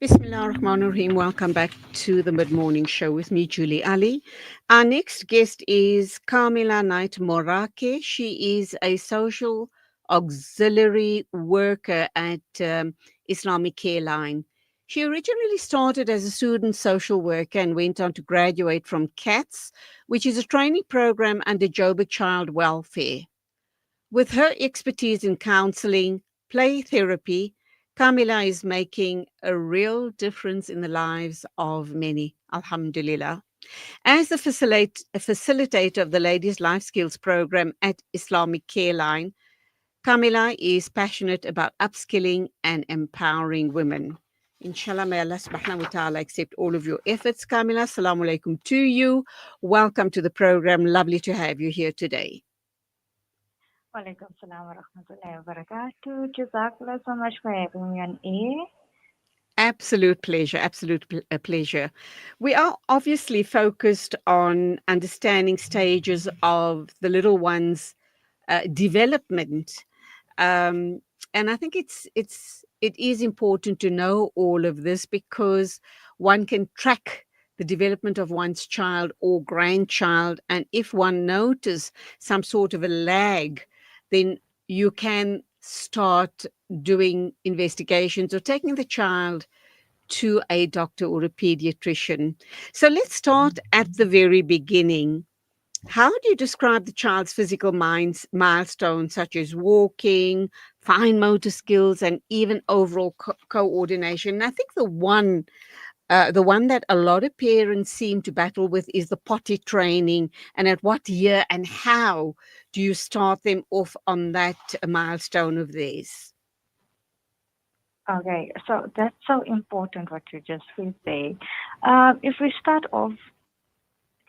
Bismillah ar-Rahman ar-Rahim. Welcome back to the Mid Morning Show with me, Julie Ali. Our next guest is Camilla Knight-Morake. She is a social auxiliary worker at Islamic Careline. She originally started as a student social worker and went on to graduate from CATS, which is a training program under Joburg Child Welfare. With her expertise in counseling, play therapy, Camila is making a real difference in the lives of many. Alhamdulillah. As the facilitator of the Ladies Life Skills program at Islamic Careline, Camila is passionate about upskilling and empowering women. Inshallah, may Allah subhanahu wa ta'ala accept all of your efforts, Camila. Assalamu alaikum to you. Welcome to the program. Lovely to have you here today. Walaikum salam wa rahmatullahi wa barakatuh. Jazakallah so much for having me on air. Absolute pleasure. Absolute pleasure. We are obviously focused on understanding stages of the little one's development, and I think it is important to know all of this because one can track the development of one's child or grandchild, and if one notices some sort of a lag, then you can start doing investigations or taking the child to a doctor or a pediatrician. So let's start at the very beginning. How do you describe the child's physical milestones such as walking, fine motor skills, and even overall coordination? And I think the one that a lot of parents seem to battle with is the potty training. And at what year and how do you start them off on that milestone of theirs? Okay, so that's so important what you just said. If we start off,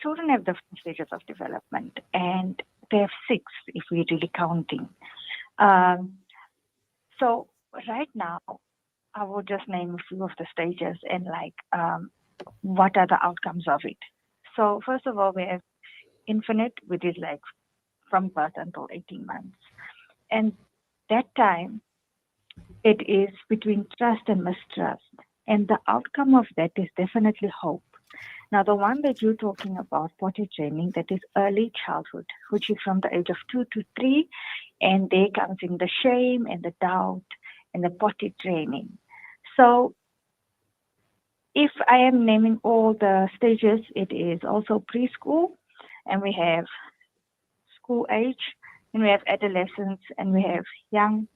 children have different stages of development, and they have six if we're really counting. Um, so right now, I will just name a few of the stages and what are the outcomes of it. So first of all, we have infinite, which is like from birth until 18 months. And that time, it is between trust and mistrust. And the outcome of that is definitely hope. Now, the one that you're talking about, potty training, that is early childhood, which is from the age of 2 to 3. And there comes in the shame and the doubt and the potty training. So if I am naming all the stages, it is also preschool, and we have school age, and we have adolescence, and we have young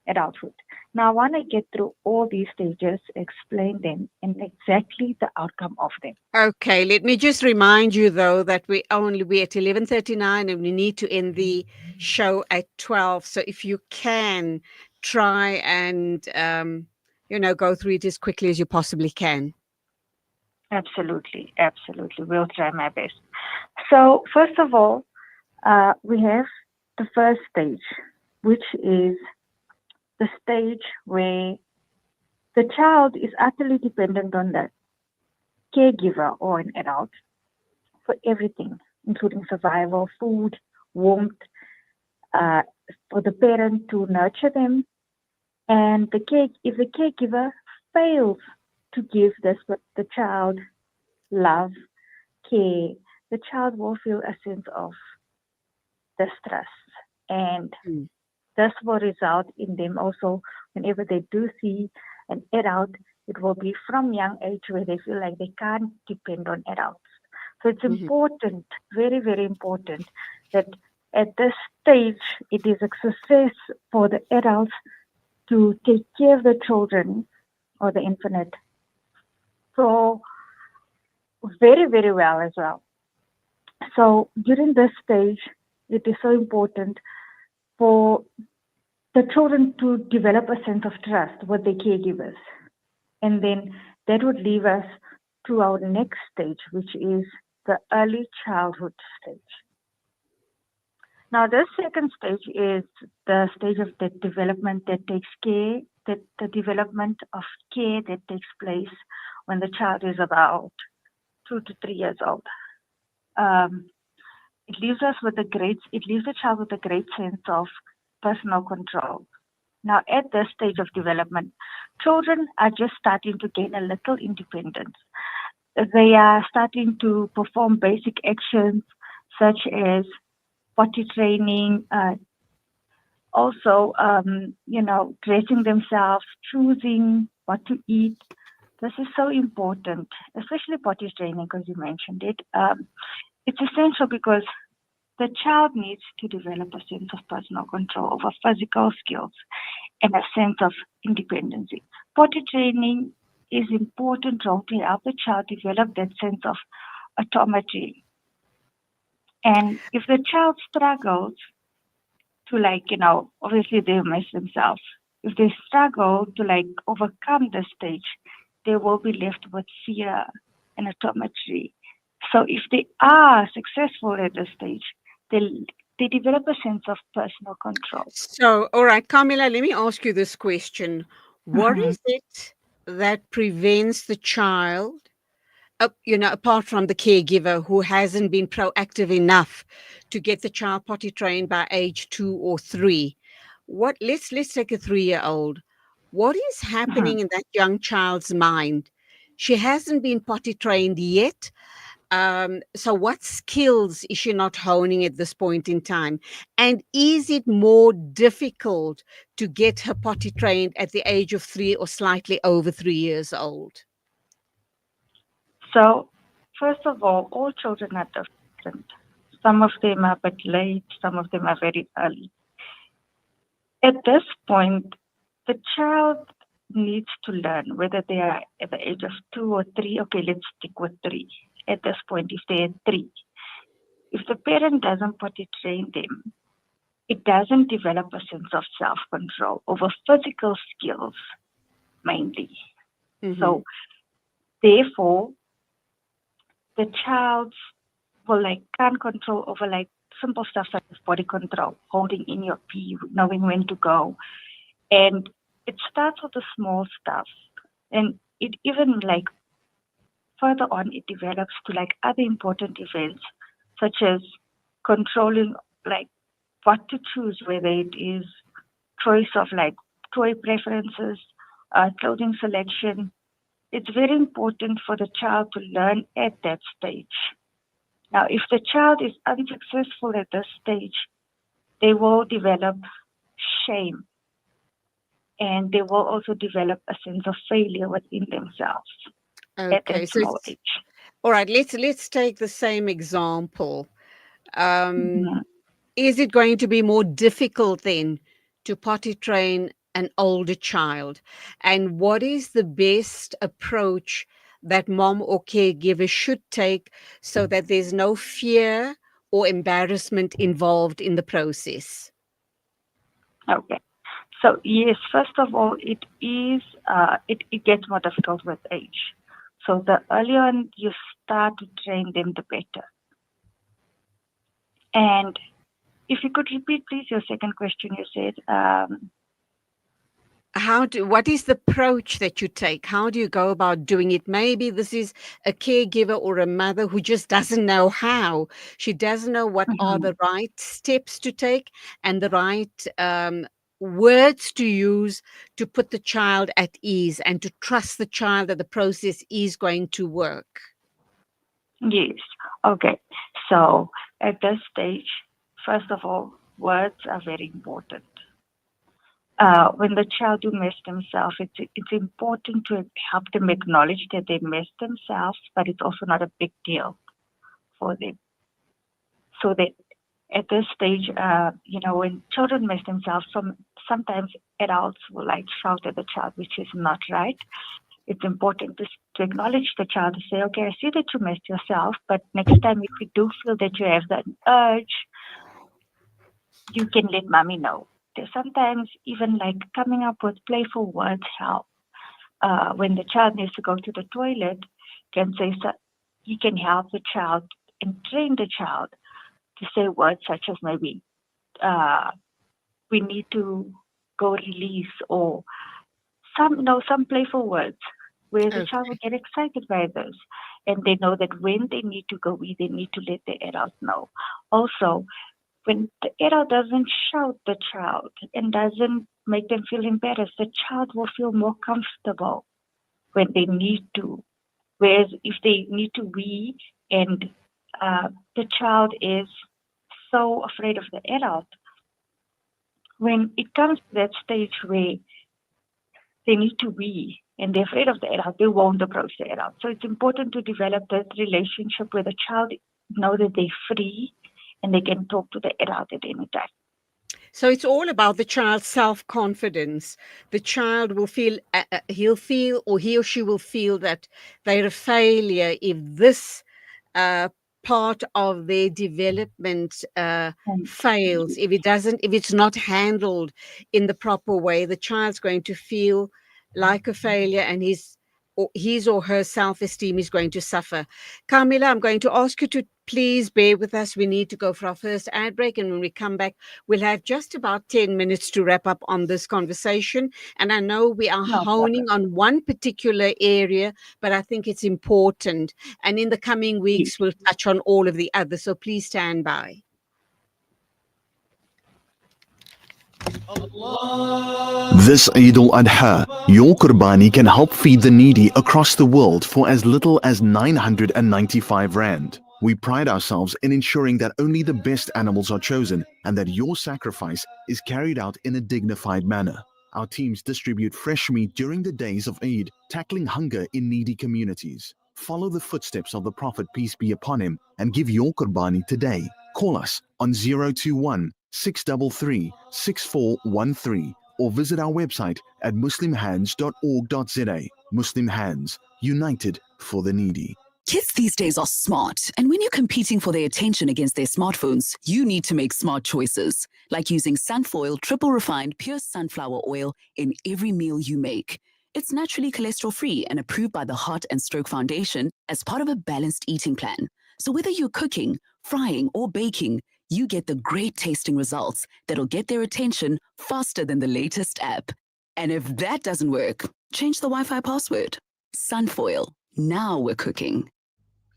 adulthood. Now, I want to get through all these stages, explain them, and exactly the outcome of them. Okay, let me just remind you though that we're at 11:39 and we need to end the show at 12. So if you can try and go through it as quickly as you possibly can. Absolutely, absolutely. We'll try my best. So, first of all, we have the first stage, which is the stage where the child is utterly dependent on the caregiver or an adult for everything, including survival, food, warmth, uh, for the parent to nurture them. And if the caregiver fails to give the child love, care, the child will feel a sense of distress. And this will result in them also, whenever they do see an adult, it will be from young age where they feel like they can't depend on adults. So it's important, very, very important, that at this stage, it is a success for the adults to take care of the children or the infant. So very, very well as well. So during this stage, it is so important for the children to develop a sense of trust with their caregivers. And then that would leave us to our next stage, which is the early childhood stage. Now, this second stage is the stage of the development that takes care, that the development of care that takes place when the child is about 2 to 3 years old. It leaves the child with a great sense of personal control. Now, at this stage of development, children are just starting to gain a little independence. They are starting to perform basic actions such as potty training, also, dressing themselves, choosing what to eat. This is so important, especially potty training, because you mentioned it. It's essential because the child needs to develop a sense of personal control over physical skills and a sense of independency. Potty training is important role to help the child develop that sense of autonomy. And if the child struggles to obviously they mess themselves. If they struggle to overcome this stage, they will be left with fear and autometry. So if they are successful at this stage, they develop a sense of personal control. So, all right, Camilla, let me ask you this question. What Mhm. is it that prevents the child, apart from the caregiver who hasn't been proactive enough to get the child potty trained by age 2 or 3? Let's take a 3-year-old. What is Mhm. happening in that young child's mind? She hasn't been potty trained yet. So what skills is she not honing at this point in time? And is it more difficult to get her potty trained at the age of 3 or slightly over 3 years old? So, first of all children are different. Some of them are a bit late, some of them are very early. At this point, the child needs to learn whether they are at the age of 2 or 3. Okay, let's stick with 3. At this point, if they're 3, if the parent doesn't potty train them, it doesn't develop a sense of self control over physical skills mainly. Hmm. So, therefore, the child will can't control over simple stuff such as body control, holding in your pee, knowing when to go. And it starts with the small stuff. And it even further on it develops to other important events such as controlling like what to choose, whether it is choice of toy preferences, clothing selection. It's very important for the child to learn at that stage. Now, if the child is unsuccessful at this stage, they will develop shame and they will also develop a sense of failure within themselves at that Okay, so small age. all right. Let's take the same example. Um, Mhm. is it going to be more difficult then to potty train an older child? And what is the best approach that mom or caregiver should take so that there's no fear or embarrassment involved in the process? Okay. So yes, first of all, it gets more difficult with age. So the earlier on you start to train them, the better. And if you could repeat, please, your second question, you said, What is the approach that you take? How do you go about doing it? Maybe this is a caregiver or a mother who just doesn't know how. She doesn't know what are mhm. the right steps to take and the right words to use to put the child at ease and to trust the child that the process is going to work. Yes. Okay. So at this stage, first of all, words are very important. When the child do mess themselves, it's important to help them acknowledge that they messed themselves, but it's also not a big deal for them. So that at this stage, when children mess themselves, sometimes adults will shout at the child, which is not right. It's important to acknowledge the child to say, okay, I see that you messed yourself, but next time if you do feel that you have that urge, you can let mommy know. There's sometimes even coming up with playful words help. When the child needs to go to the toilet, can say so, you can help the child and train the child to say words such as maybe uh, we need to go release or some playful words where the child Okay. will get excited by those and they know that when they need to go they need to let the adult know. Also, when the adult doesn't shout the child and doesn't make them feel embarrassed. The child will feel more comfortable when they need to. Whereas if they need to wee and the child is so afraid of the adult, when it comes to that stage where they need to wee and they're afraid of the adult, they won't approach the adult. So it's important to develop that relationship where the child know that they're free and they can talk to the adult at any time. So it's all about the child's self-confidence. The child will feel, he'll feel, or he or she will feel that they're a failure if this part of their development fails, if it's not handled in the proper way. The child's going to feel like a failure, and his or her self-esteem is going to suffer. Camilla, I'm going to ask you to please bear with us. We need to go for our first ad break, and when we come back, we'll have just about 10 minutes to wrap up on this conversation. And I know we are honing on one particular area, but I think it's important. And in the coming weeks, we'll touch on all of the others. So please stand by. This Eid al-Adha, your Qurbani can help feed the needy across the world for as little as 995 Rand. We pride ourselves in ensuring that only the best animals are chosen and that your sacrifice is carried out in a dignified manner. Our teams distribute fresh meat during the days of Eid, tackling hunger in needy communities. Follow the footsteps of the Prophet, peace be upon him, and give your Qurbani today. Call us on 021 633 6413 or visit our website at muslimhands.org.za. Muslim Hands, united for the needy. Kids these days are smart, and when you're competing for their attention against their smartphones, you need to make smart choices, like using Sunfoil triple refined pure sunflower oil in every meal you make. It's naturally cholesterol-free and approved by the Heart and Stroke Foundation as part of a balanced eating plan. So whether you're cooking, frying, or baking, you get the great tasting results that'll get their attention faster than the latest app. And if that doesn't work, change the Wi-Fi password. Sunfoil. Now we're cooking.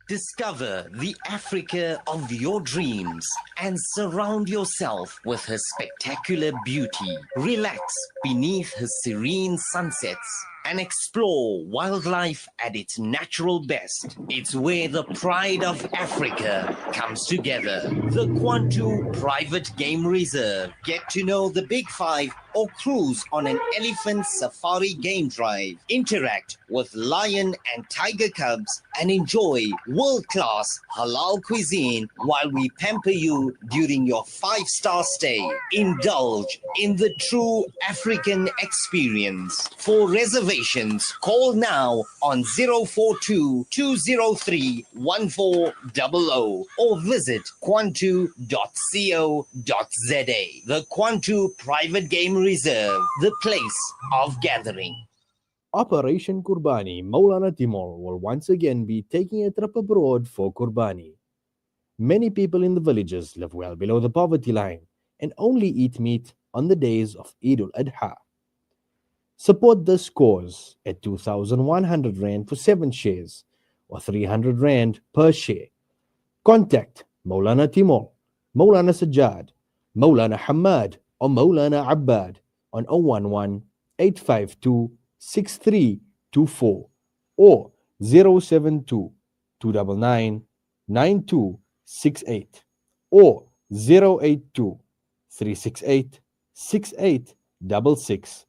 Discover the Africa of your dreams and surround yourself with her spectacular beauty. Relax beneath her serene sunsets and explore wildlife at its natural best. It's where the pride of Africa comes together. The Kwantu Private Game Reserve. Get to know the Big Five or cruise on an elephant safari game drive. Interact with lion and tiger cubs and enjoy world-class halal cuisine while we pamper you during your 5-star stay. Indulge in the true African experience. For reservations, call now on 042 203 1400 or visit kwantu.co.za. The Kwantu Private Game Reserve, the place of gathering. Operation Qurbani Maulana Timor will once again be taking a trip abroad for Qurbani. Many people in the villages live well below the poverty line and only eat meat on the days of Eid al-Adha. Support this cause at 2,100 Rand for 7 shares or 300 Rand per share. Contact Maulana Timor, Maulana Sajjad, Maulana Hamad or Maulana Abbad on 011 852 6324 or 072 299 9268 or 082 368 6866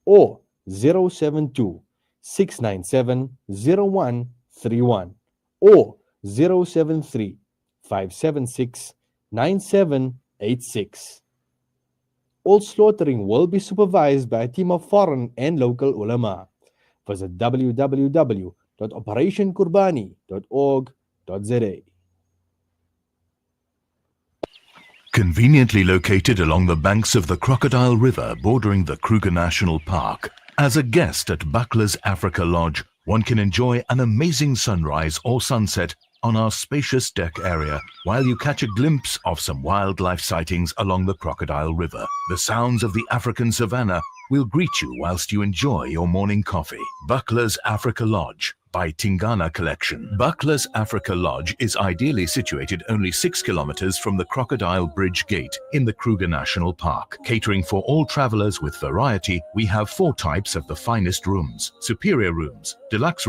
or 072 697 0131 or 073 576 9786. All slaughtering will be supervised by a team of foreign and local ulama. Visit www.operationqurbani.org.za. Conveniently located along the banks of the Crocodile River bordering the Kruger National Park, as a guest at Buckler's Africa Lodge, one can enjoy an amazing sunrise or sunset on our spacious deck area while you catch a glimpse of some wildlife sightings along the Crocodile River. The sounds of the African savannah will greet you whilst you enjoy your morning coffee. Buckler's Africa Lodge, by Tingana Collection. Buckler's Africa Lodge is ideally situated only 6 kilometers from the Crocodile Bridge Gate in the Kruger National Park. Catering for all travelers with variety, we have 4 types of the finest rooms: superior rooms, deluxe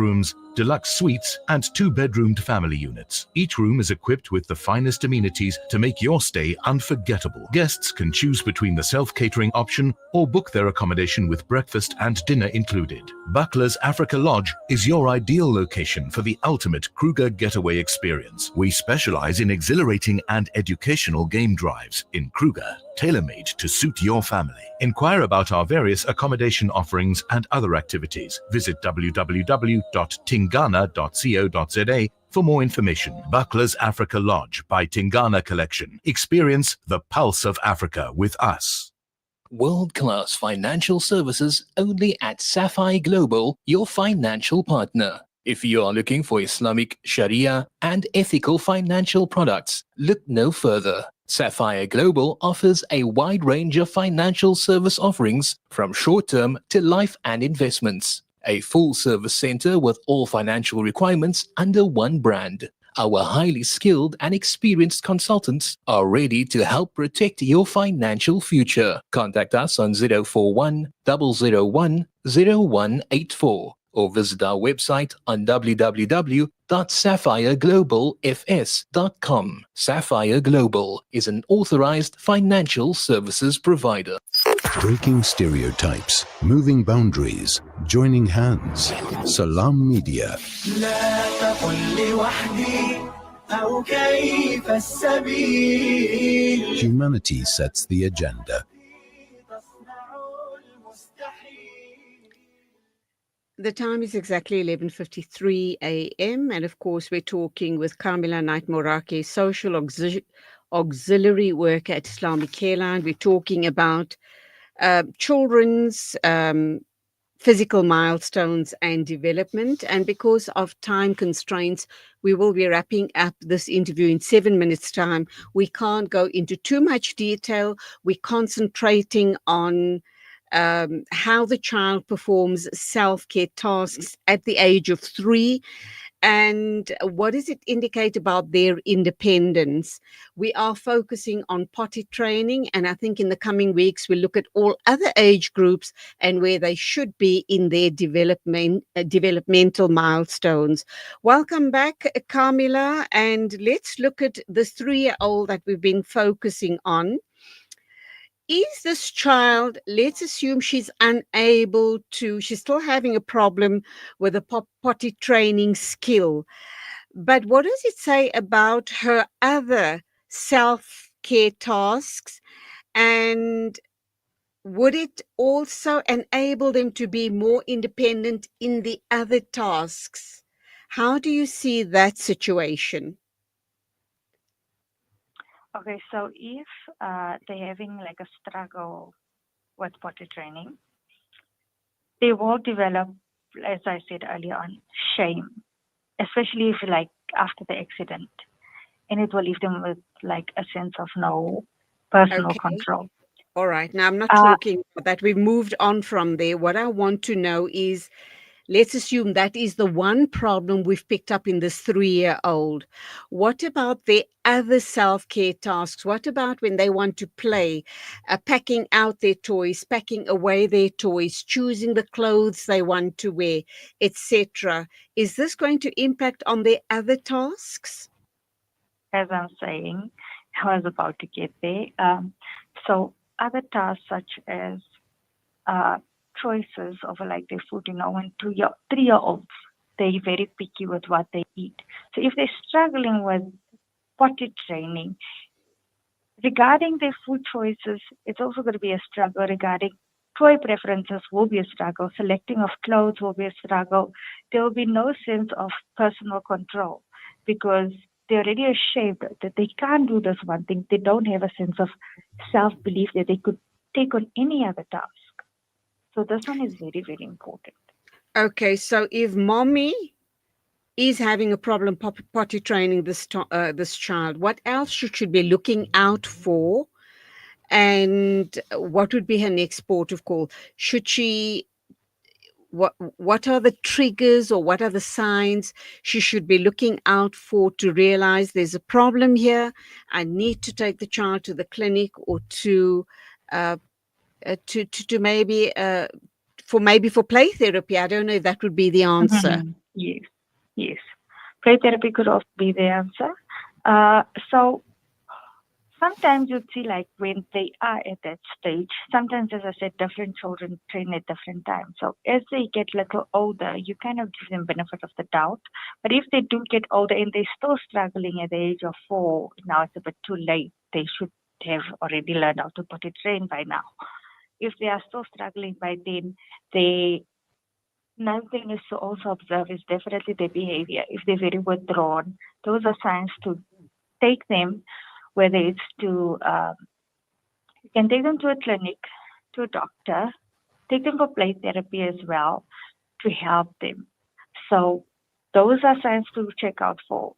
suites, and 2-bedroomed family units. Each room is equipped with the finest amenities to make your stay unforgettable. Guests can choose between the self-catering option or book their accommodation with breakfast and dinner included. Buckler's Africa Lodge is your ideal location for the ultimate Kruger getaway experience. We specialize in exhilarating and educational game drives in Kruger, tailor-made to suit your family. Inquire about our various accommodation offerings and other activities. Visit www.tingana.co.za for more information. Buckler's Africa Lodge by Tingana Collection. Experience the pulse of Africa with us. World-class financial services only at Sapphire Global, your financial partner. If you are looking for Islamic, Sharia, and ethical financial products, look no further. Sapphire Global offers a wide range of financial service offerings from short-term to life and investments. A full-service center with all financial requirements under one brand. Our highly skilled and experienced consultants are ready to help protect your financial future. Contact us on 041 001 0184 or visit our website on www.sapphireglobalfs.com. Sapphire Global is an authorized financial services provider. Breaking stereotypes, moving boundaries, joining hands. Salam Media. Humanity sets the agenda. The time is exactly 11:53 a.m. and of course we're talking with Camilla Knight-Morake, social auxiliary worker at Islamic Careline. We're talking about children's physical milestones and development. And because of time constraints, we will be wrapping up this interview in 7 minutes' time. We can't go into too much detail. We're concentrating on how the child performs self-care tasks at the age of 3 and what does it indicate about their independence. We are focusing on potty training, and I think in the coming weeks we'll look at all other age groups and where they should be in their developmental milestones. Welcome back, Camilla, and let's look at this 3-year-old that we've been focusing on. Is this child, let's assume she's still having a problem with a potty training skill, but what does it say about her other self-care tasks, and would it also enable them to be more independent in the other tasks? How do you see that situation? Okay, so if they're having like a struggle with potty training, they will develop, as I said earlier on, shame, especially if like after the accident, and it will leave them with like a sense of no personal control. All right. Now, I'm not talking about that. We've moved on from there. What I want to know is, let's assume that is the one problem we've picked up in this 3-year-old. What about their other self-care tasks? What about when they want to play, packing out their toys, packing away their toys, choosing the clothes they want to wear, etc.? Is this going to impact on their other tasks? As I'm saying, I was about to get there. So other tasks such as choices of like their food, when 3-year-olds, they're very picky with what they eat. So if they're struggling with potty training, regarding their food choices, it's also going to be a struggle. Regarding toy preferences will be a struggle. Selecting of clothes will be a struggle. There will be no sense of personal control because they're already ashamed that they can't do this one thing. They don't have a sense of self-belief that they could take on any other task. So this one is very, very important. Okay, so if mommy is having a problem potty training this child, what else should she be looking out for? And what would be her next port of call? what are the triggers or what are the signs she should be looking out for to realize there's a problem here? I need to take the child to the clinic or to maybe for play therapy. I don't know if that would be the answer. Yes, yes. Play therapy could also be the answer. So sometimes you'd see, like, when they are at that stage, sometimes, as I said, different children train at different times. So as they get a little older, you kind of give them benefit of the doubt. But if they do get older and they're still struggling at the age of 4, now it's a bit too late. They should have already learned how to potty train by now. If they are still struggling by then, another thing is to also observe is definitely their behavior. If they're very withdrawn, those are signs to take them, whether it's to, you can take them to a clinic, to a doctor, take them for play therapy as well to help them. So those are signs to check out for.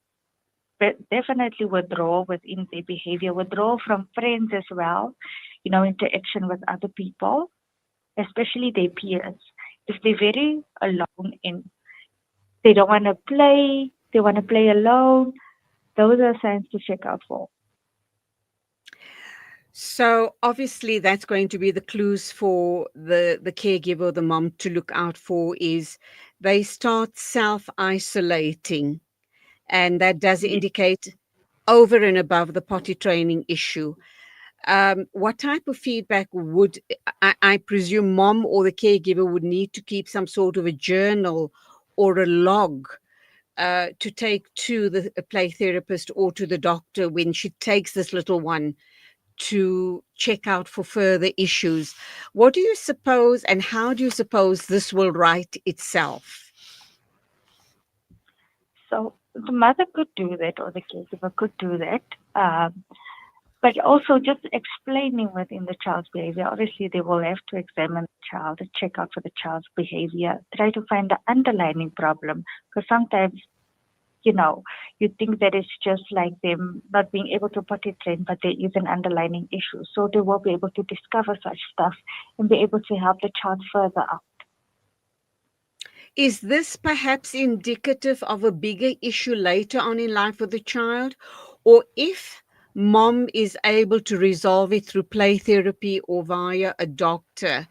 But definitely withdrawal within their behavior, withdrawal from friends as well, interaction with other people, especially their peers. If they're very alone and they don't want to play, they want to play alone, those are signs to check out for. So obviously that's going to be the clues for the caregiver, the mom, to look out for is they start self-isolating. And that does indicate over and above the potty training issue. What type of feedback would, I presume mom or the caregiver would need to keep some sort of a journal or a log to take to the play therapist or to the doctor when she takes this little one to check out for further issues. What do you suppose and how do you suppose this will right itself? So the mother could do that or the caregiver could do that. But also just explaining within the child's behavior. Obviously, they will have to examine the child and check out for the child's behavior, try to find the underlying problem. Because sometimes, you think that it's just like them not being able to potty train, but there is an underlying issue. So they will be able to discover such stuff and be able to help the child further out. Is this perhaps indicative of a bigger issue later on in life with the child? Or if mom is able to resolve it through play therapy or via a doctor,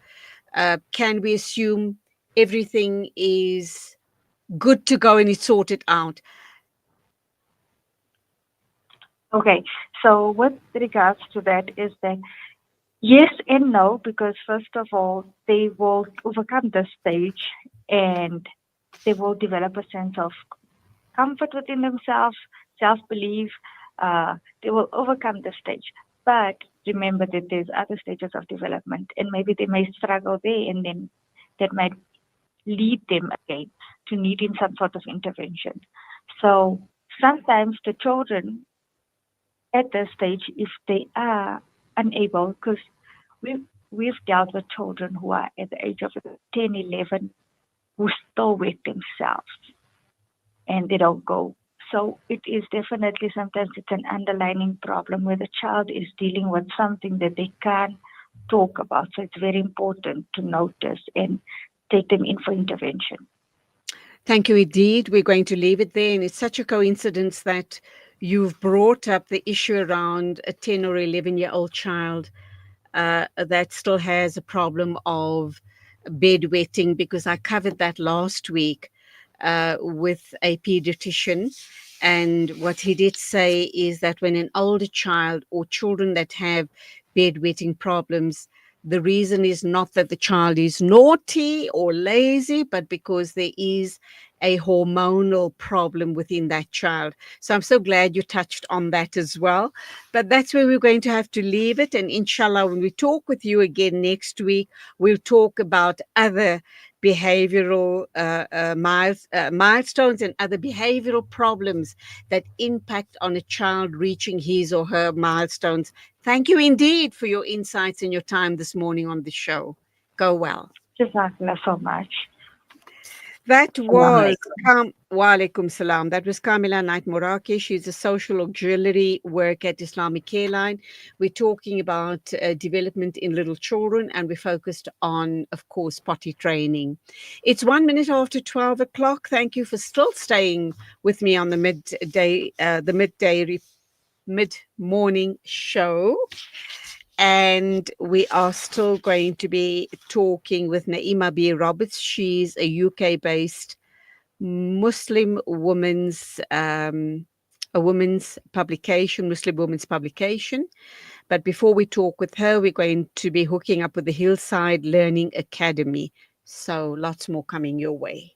can we assume everything is good to go and it's sorted out? Okay, so with regards to that is that yes and no, because first of all, they will overcome this stage and they will develop a sense of comfort within themselves, self-belief. They will overcome the stage. But remember that there's other stages of development and maybe they may struggle there and then that might lead them again to needing some sort of intervention. So sometimes the children at this stage, if they are unable, because we've dealt with children who are at the age of 10, 11, who still wet themselves and they don't go. So it is definitely sometimes it's an underlying problem where the child is dealing with something that they can't talk about. So it's very important to notice and take them in for intervention. Thank you indeed. We're going to leave it there. And it's such a coincidence that you've brought up the issue around a 10 or 11-year-old child that still has a problem of bedwetting, because I covered that last week with a pediatrician. And what he did say is that when an older child or children that have bedwetting problems, the reason is not that the child is naughty or lazy, but because there is a hormonal problem within that child. So I'm so glad you touched on that as well. But that's where we're going to have to leave it. And inshallah, when we talk with you again next week, we'll talk about other behavioral milestones and other behavioral problems that impact on a child reaching his or her milestones. Thank you indeed for your insights and your time this morning on the show. Go well. Jazakallah so much. That Assalamu was Wa alaikum salam. That was Camilla Knight-Morake. She's a social auxiliary work at Islamic Careline. We're talking about development in little children, and we focused on, of course, potty training. It's 1 minute after 12 o'clock. Thank you for still staying with me on the mid-morning show. And we are still going to be talking with Naima B. Roberts. She's a UK-based Muslim women's publication. But before we talk with her, we're going to be hooking up with the Hillside Learning Academy. So lots more coming your way.